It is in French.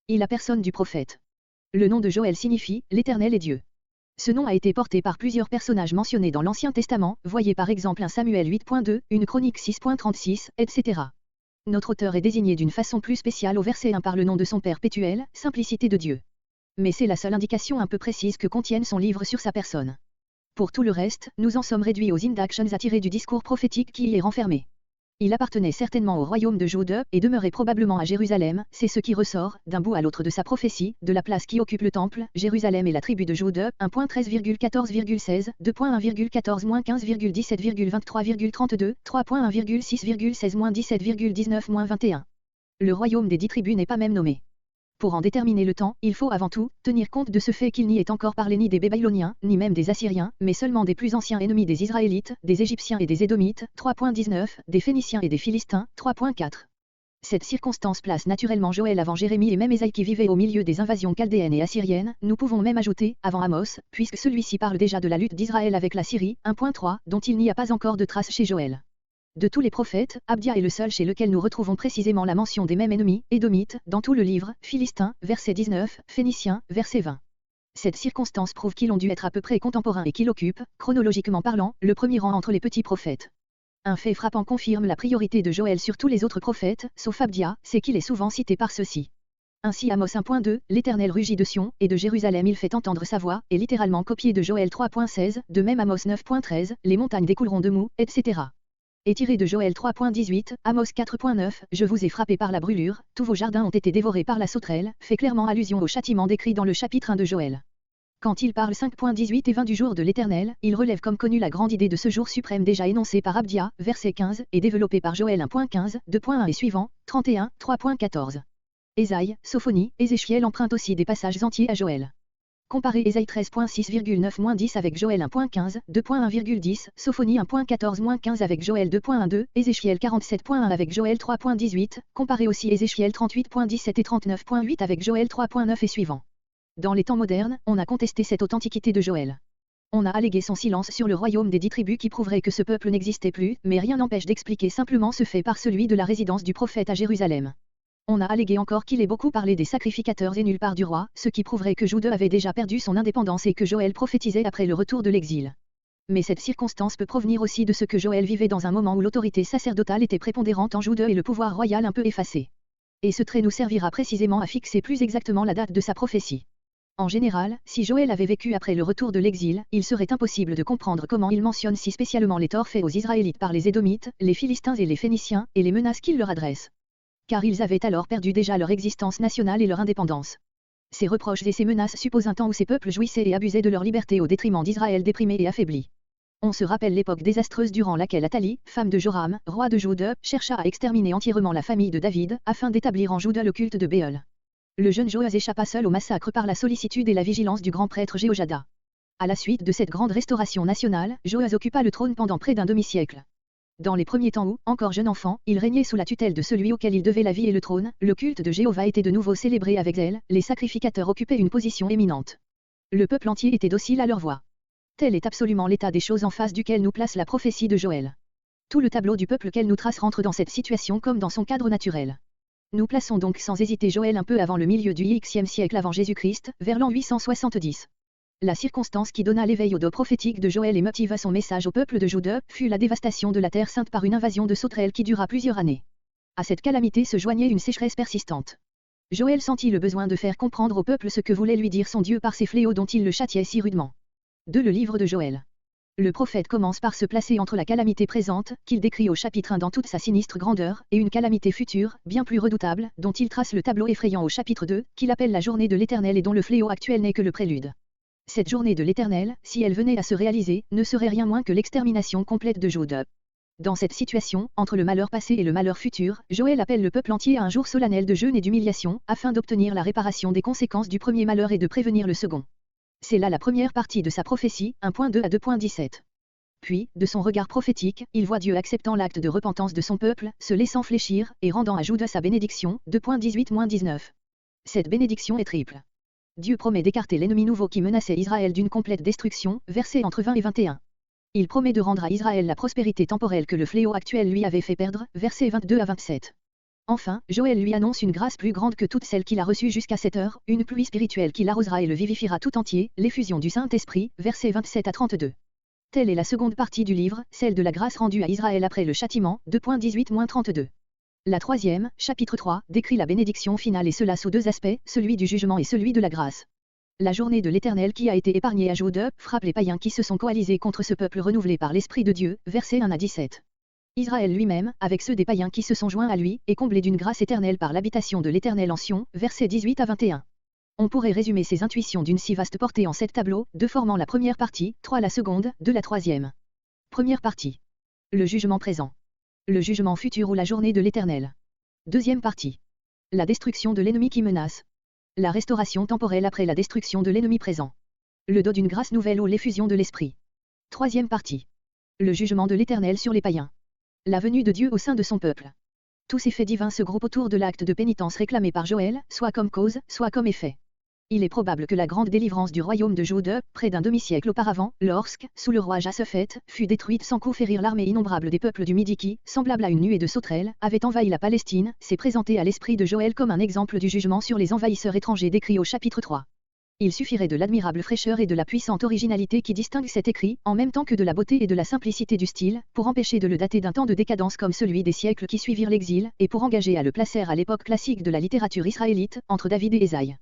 Il a personne du prophète. Le nom de Joël signifie « l'Éternel est Dieu ». Ce nom a été porté par plusieurs personnages mentionnés dans l'Ancien Testament, voyez par exemple 1 Samuel 8.2, une Chronique 6.36, etc. Notre auteur est désigné d'une façon plus spéciale au verset 1 par le nom de son Père Pétuel, simplicité de Dieu. Mais c'est la seule indication un peu précise que contienne son livre sur sa personne. Pour tout le reste, nous en sommes réduits aux inductions à tirer du discours prophétique qui y est renfermé. Il appartenait certainement au royaume de Juda et demeurait probablement à Jérusalem, c'est ce qui ressort, d'un bout à l'autre de sa prophétie, de la place qui occupe le temple, Jérusalem et la tribu de Juda, 1.13,14,16, 2.1,14-15,17,23,32, 3.1,6,16-17,19-21. Le royaume des 10 tribus n'est pas même nommé. Pour en déterminer le temps, il faut avant tout tenir compte de ce fait qu'il n'y est encore parlé ni des Babyloniens, ni même des Assyriens, mais seulement des plus anciens ennemis des Israélites, des Égyptiens et des Édomites, 3.19, des Phéniciens et des Philistins, 3.4. Cette circonstance place naturellement Joël avant Jérémie et même Ésaïe qui vivait au milieu des invasions chaldéennes et assyriennes, nous pouvons même ajouter, avant Amos, puisque celui-ci parle déjà de la lutte d'Israël avec la Syrie, 1.3, dont il n'y a pas encore de traces chez Joël. De tous les prophètes, Abdia est le seul chez lequel nous retrouvons précisément la mention des mêmes ennemis, Édomites, dans tout le livre, Philistins, verset 19, Phéniciens, verset 20. Cette circonstance prouve qu'ils ont dû être à peu près contemporains et qu'il occupe, chronologiquement parlant, le premier rang entre les petits prophètes. Un fait frappant confirme la priorité de Joël sur tous les autres prophètes, sauf Abdia, c'est qu'il est souvent cité par ceux-ci. Ainsi Amos 1.2, l'Éternel rugit de Sion, et de Jérusalem il fait entendre sa voix, est littéralement copié de Joël 3.16, de même Amos 9.13, les montagnes découleront de mou, etc. Et tiré de Joël 3.18, Amos 4.9, je vous ai frappé par la brûlure, tous vos jardins ont été dévorés par la sauterelle, fait clairement allusion au châtiment décrit dans le chapitre 1 de Joël. Quand il parle 5.18 et 20 du jour de l'Éternel, il relève comme connu la grande idée de ce jour suprême déjà énoncée par Abdia, verset 15, et développée par Joël 1.15, 2.1 et suivant, 31, 3.14. Ésaïe, Sophonie, Ézéchiel empruntent aussi des passages entiers à Joël. Comparez Ésaïe 13.6,9-10 avec Joël 1.15, 2.1,10, Sophonie 1.14-15 avec Joël 2.12, Ézéchiel 47.1 avec Joël 3.18, comparez aussi Ézéchiel 38.17 et 39.8 avec Joël 3.9 et suivant. Dans les temps modernes, on a contesté cette authenticité de Joël. On a allégué son silence sur le royaume des 10 tribus qui prouverait que ce peuple n'existait plus, mais rien n'empêche d'expliquer simplement ce fait par celui de la résidence du prophète à Jérusalem. On a allégué encore qu'il ait beaucoup parlé des sacrificateurs et nulle part du roi, ce qui prouverait que Juda avait déjà perdu son indépendance et que Joël prophétisait après le retour de l'exil. Mais cette circonstance peut provenir aussi de ce que Joël vivait dans un moment où l'autorité sacerdotale était prépondérante en Juda et le pouvoir royal un peu effacé. Et ce trait nous servira précisément à fixer plus exactement la date de sa prophétie. En général, si Joël avait vécu après le retour de l'exil, il serait impossible de comprendre comment il mentionne si spécialement les torts faits aux Israélites par les Édomites, les Philistins et les Phéniciens, et les menaces qu'il leur adresse. Car ils avaient alors perdu déjà leur existence nationale et leur indépendance. Ces reproches et ces menaces supposent un temps où ces peuples jouissaient et abusaient de leur liberté au détriment d'Israël déprimé et affaibli. On se rappelle l'époque désastreuse durant laquelle Athalie, femme de Joram, roi de Juda, chercha à exterminer entièrement la famille de David, afin d'établir en Juda le culte de Béol. Le jeune Joas échappa seul au massacre par la sollicitude et la vigilance du grand prêtre Jéhojada. À la suite de cette grande restauration nationale, Joas occupa le trône pendant près d'un demi-siècle. Dans les premiers temps où, encore jeune enfant, il régnait sous la tutelle de celui auquel il devait la vie et le trône, le culte de Jéhovah était de nouveau célébré avec zèle, les sacrificateurs occupaient une position éminente. Le peuple entier était docile à leur voix. Tel est absolument l'état des choses en face duquel nous place la prophétie de Joël. Tout le tableau du peuple qu'elle nous trace rentre dans cette situation comme dans son cadre naturel. Nous plaçons donc sans hésiter Joël un peu avant le milieu du Xe siècle avant Jésus-Christ, vers l'an 870. La circonstance qui donna l'éveil au dos prophétique de Joël et motiva son message au peuple de Juda, fut la dévastation de la terre sainte par une invasion de sauterelles qui dura plusieurs années. À cette calamité se joignait une sécheresse persistante. Joël sentit le besoin de faire comprendre au peuple ce que voulait lui dire son Dieu par ces fléaux dont il le châtiait si rudement. De le livre de Joël. Le prophète commence par se placer entre la calamité présente, qu'il décrit au chapitre 1 dans toute sa sinistre grandeur, et une calamité future, bien plus redoutable, dont il trace le tableau effrayant au chapitre 2, qu'il appelle la journée de l'Éternel et dont le fléau actuel n'est que le prélude. Cette journée de l'Éternel, si elle venait à se réaliser, ne serait rien moins que l'extermination complète de Juda. Dans cette situation, entre le malheur passé et le malheur futur, Joël appelle le peuple entier à un jour solennel de jeûne et d'humiliation, afin d'obtenir la réparation des conséquences du premier malheur et de prévenir le second. C'est là la première partie de sa prophétie, 1.2 à 2.17. Puis, de son regard prophétique, il voit Dieu acceptant l'acte de repentance de son peuple, se laissant fléchir, et rendant à Juda sa bénédiction, 2.18-19. Cette bénédiction est triple. Dieu promet d'écarter l'ennemi nouveau qui menaçait Israël d'une complète destruction, versets entre 20 et 21. Il promet de rendre à Israël la prospérité temporelle que le fléau actuel lui avait fait perdre, versets 22 à 27. Enfin, Joël lui annonce une grâce plus grande que toutes celles qu'il a reçues jusqu'à cette heure, une pluie spirituelle qui l'arrosera et le vivifiera tout entier, l'effusion du Saint-Esprit, versets 27 à 32. Telle est la seconde partie du livre, celle de la grâce rendue à Israël après le châtiment, 2.18-32. La troisième, chapitre 3, décrit la bénédiction finale et cela sous deux aspects, celui du jugement et celui de la grâce. La journée de l'Éternel qui a été épargnée à Job frappe les païens qui se sont coalisés contre ce peuple renouvelé par l'Esprit de Dieu, versets 1 à 17. Israël lui-même, avec ceux des païens qui se sont joints à lui, est comblé d'une grâce éternelle par l'habitation de l'Éternel en Sion, versets 18 à 21. On pourrait résumer ces intuitions d'une si vaste portée en 7 tableaux, 2 formant la première partie, 3 la seconde, 2 la troisième. Première partie. Le jugement présent. Le jugement futur ou la journée de l'Éternel. Deuxième partie. La destruction de l'ennemi qui menace. La restauration temporelle après la destruction de l'ennemi présent. Le dos d'une grâce nouvelle ou l'effusion de l'Esprit. Troisième partie. Le jugement de l'Éternel sur les païens. La venue de Dieu au sein de son peuple. Tous ces faits divins se groupent autour de l'acte de pénitence réclamé par Joël, soit comme cause, soit comme effet. Il est probable que la grande délivrance du royaume de Juda, près d'un demi-siècle auparavant, lorsque, sous le roi Jassephet, fut détruite sans coup férir l'armée innombrable des peuples du Midi qui, semblable à une nuée de sauterelles, avait envahi la Palestine, s'est présenté à l'esprit de Joël comme un exemple du jugement sur les envahisseurs étrangers décrit au chapitre 3. Il suffirait de l'admirable fraîcheur et de la puissante originalité qui distingue cet écrit, en même temps que de la beauté et de la simplicité du style, pour empêcher de le dater d'un temps de décadence comme celui des siècles qui suivirent l'exil, et pour engager à le placer à l'époque classique de la littérature israélite, entre David et Ésaïe.